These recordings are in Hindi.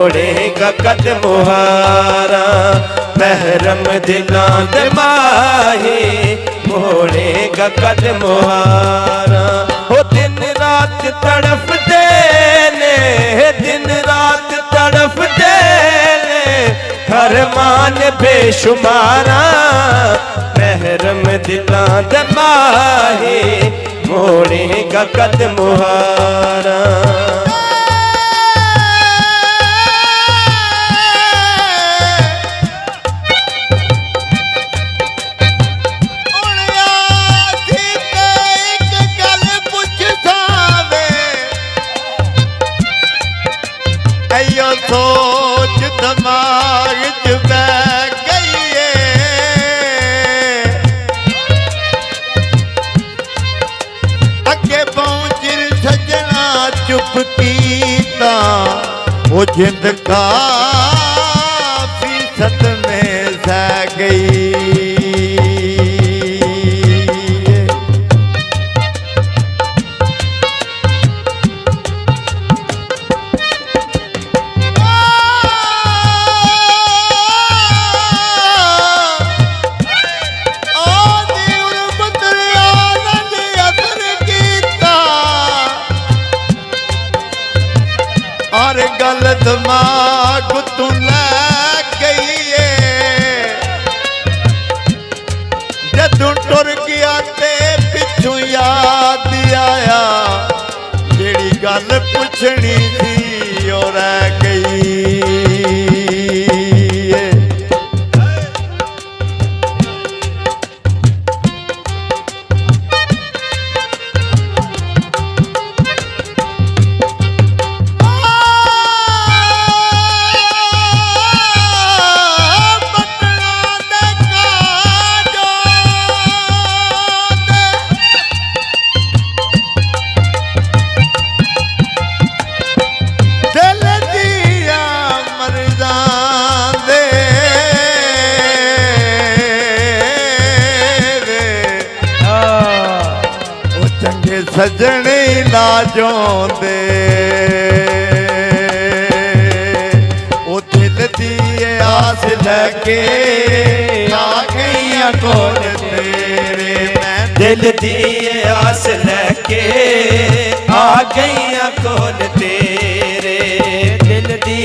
मोड़ेगा कद मुहारा महरम दिलां दे माही मोड़ेगा कद मुहारा। हो दिन रात तड़फ देने दिन रात तड़फ देने हर मान बेशुमारा महरम दिलां दे माही मोड़ेगा कद मुहारा। सोच दिमाग च बह गई है अगे पहुंच सजना चुप कीता वो जिंद का फीसद में सह गई। गल दिमाग तू लै गई है जदों टुर गया ते पिछू याद आया जेड़ी गल पुछनी थी और रह गई। सजने लाजों दे ओ दिल दी आस लगे आ गई कोल तेरे दिल दी आस लगे आ गई कोल तेरे दिल दी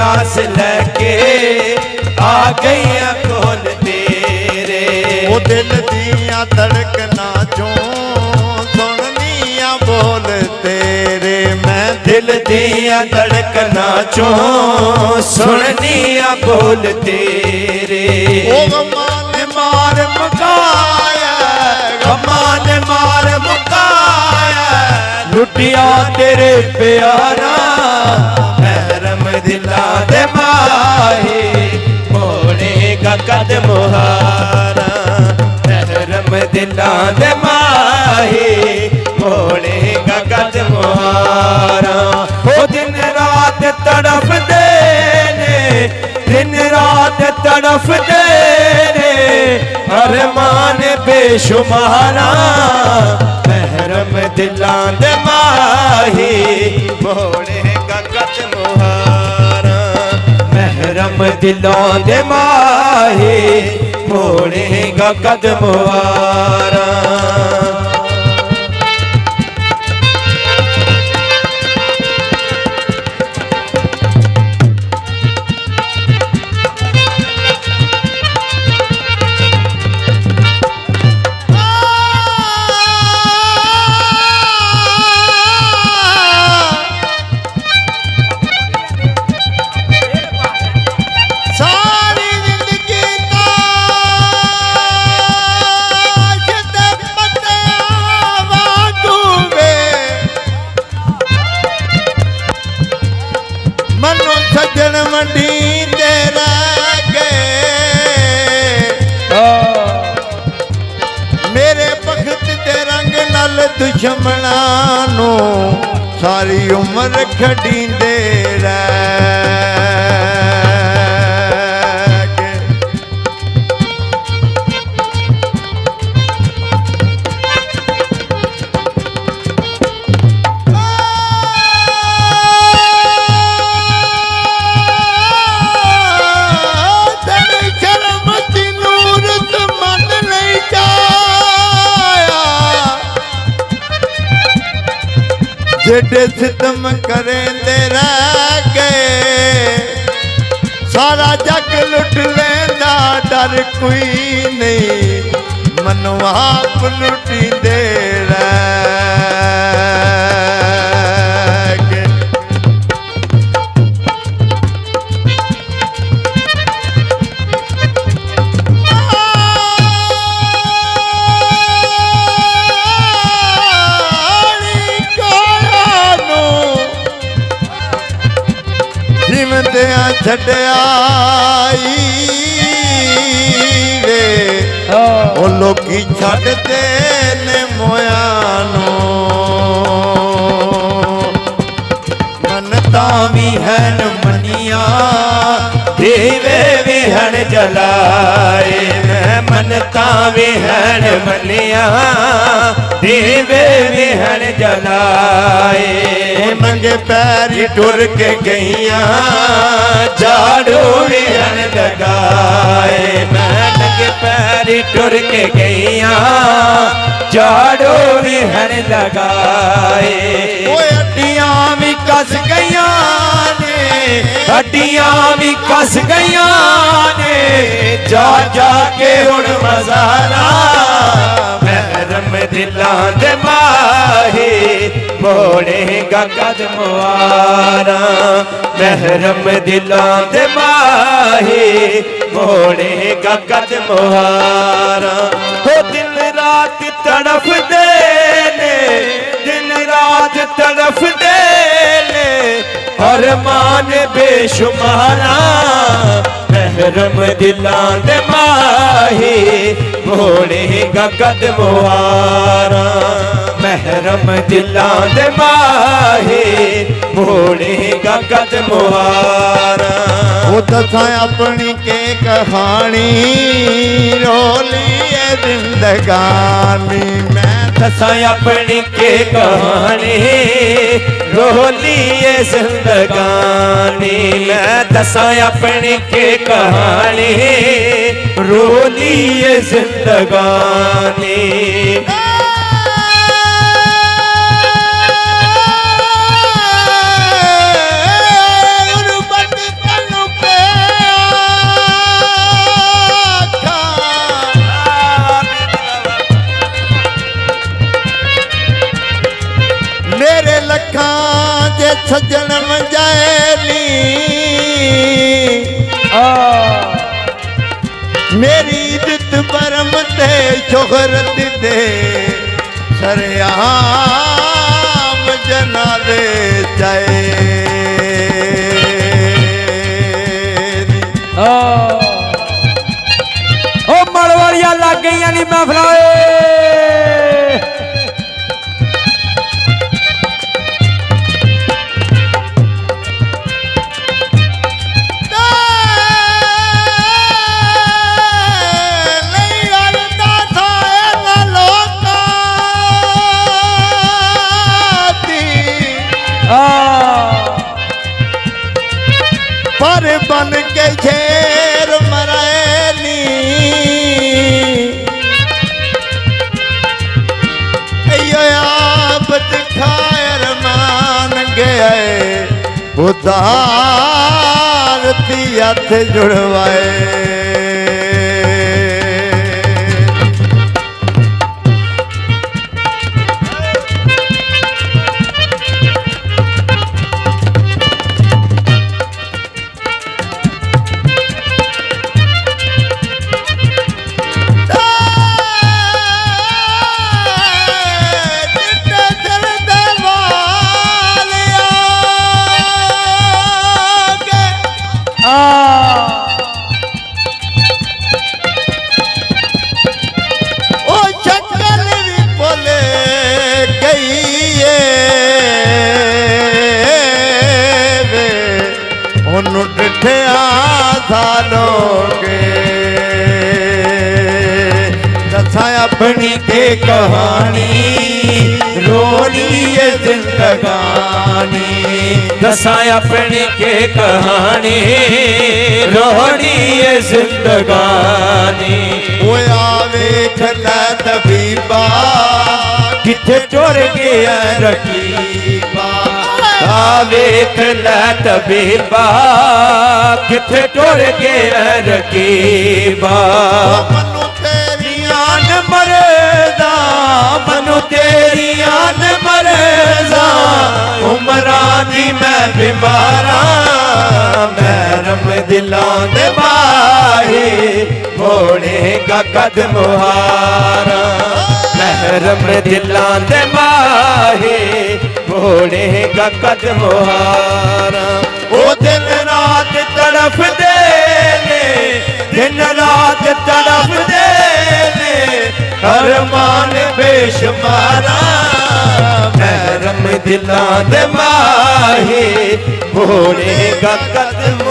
आस लगे आ गई कोल तेरे। ओ दिल दियां धड़कना चों बोल तेरे मैं दिल दिया धड़कना चों सुननिया बोल तेरे। ओ गमान मार मुकाया गमान मार मुकाया लुटिया तेरे प्यारा महरम दिलां दे माही मोड़ेगा कद मुहारा महरम दिलां दे माही मोड़ेगा कद मुहारा। हो दिन रात तड़फ देने दिन रात तड़फ देने हर मान बेशुमारा महरम दिलां दे माही मोड़ेगा कद मुहारा महरम दिलां दे माही मोड़ेगा कद मुहारा। सजन मंडी दे रह गए मेरे भगत दे रंग नाल दुश्मना नू सारी उम्र खड़ींदे रह जेडे सितम करेंदे रह गए सारा जग लुट लेंदा डर कोई नहीं मनु आप लुटींदे रह गए। जिमदियां छड़ाई वे ओ लोकी छड़दे ने मोयानो मनता भी हन मनिया देवे विहण जलाए मैं मनता विहण मनिया देवे विहण जलाए नंगे पैरी टुर के गईया झाड़ू विहण लगाए मैं नंगे पैरी टुर के गईया झाड़ू विहण लगाए हड्डियां भी कस गईया ने हड्डियां भी कस गईया ने जा जा के हुण मज़ारा महरम दिलां दे माही मोड़ेगा कदम वारा महरम दिलां दे माही मोड़ेगा कदम वारा हो दिन रात तड़फ दे ने दिन रात तड़फ दे ने हर मान बेशुमारा महरम दिलां दे माही मोड़ेगा कदम वारा महरम दिलां दे माही मोड़ेगा कदम वारा वो दसा अपनी के कहानी रोली है जिंदगानी मैं दसा अपनी के कहानी रोली है जिंदगानी मैं दसा अपनी के कहानी रोली है जिंदगानी मेरे लखां जे सजन मंजाएली मेरी इज्जत परम ते शोहरत दे सरेआम जनाले जाए ओ मड़वड़िया लग गई नी महफिल पर बन के शेर मरेली आप दिखायर मान गए उदार थी हथ जुड़वाए अपनी के कहानी रोली है जिंदगानी दसा अपनी के कहानी रोली है जिंदगानी वो आवे खला तबीबा जिथे टुर गया रकीबा आ वेख लै तबीबा किथे टुर गया रकीबा मनु तेरियां न मरदा मनु तेरियां न मरदा उमरां दी मैं बीमारा महरम दिलां दे माहे मोड़ेगा कदम हारा महरम दिलां दे माहे मोड़ेगा कदम हारा ओ दिन रात तड़फ दे ने दिन रात तड़फ दे ने अरमान बेशुमारा महरम दिलां दे माहे मोड़ेगा कदम